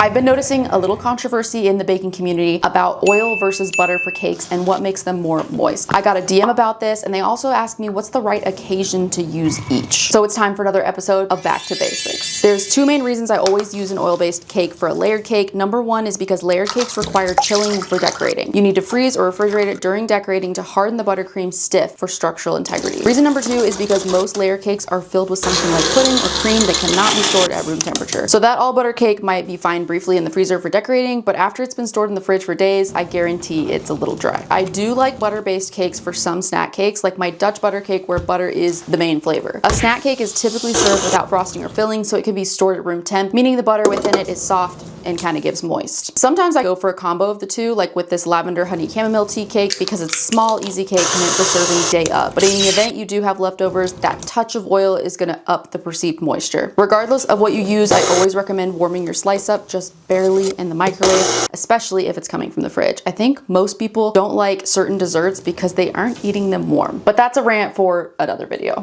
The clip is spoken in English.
I've been noticing a little controversy in the baking community about oil versus butter for cakes and what makes them more moist. I got a DM about this, and they also asked me what's the right occasion to use each. So it's time for another episode of Back to Basics. There's two main reasons I always use an oil-based cake for a layered cake. Number one is because layered cakes require chilling for decorating. You need to freeze or refrigerate it during decorating to harden the buttercream stiff for structural integrity. Reason number two is because most layer cakes are filled with something like pudding or cream that cannot be stored at room temperature. So that all butter cake might be fine briefly in the freezer for decorating, but after it's been stored in the fridge for days, I guarantee it's a little dry. I do like butter-based cakes for some snack cakes, like my Dutch butter cake where butter is the main flavor. A snack cake is typically served without frosting or filling, so it can be stored at room temp, meaning the butter within it is soft and kind of gives moist. Sometimes I go for a combo of the two, like with this lavender honey chamomile tea cake, because it's small, easy cake meant for serving day up. But in the event you do have leftovers, that touch of oil is gonna up the perceived moisture. Regardless of what you use, I always recommend warming your slice up just barely in the microwave, especially if it's coming from the fridge. I think most people don't like certain desserts because they aren't eating them warm. But that's a rant for another video.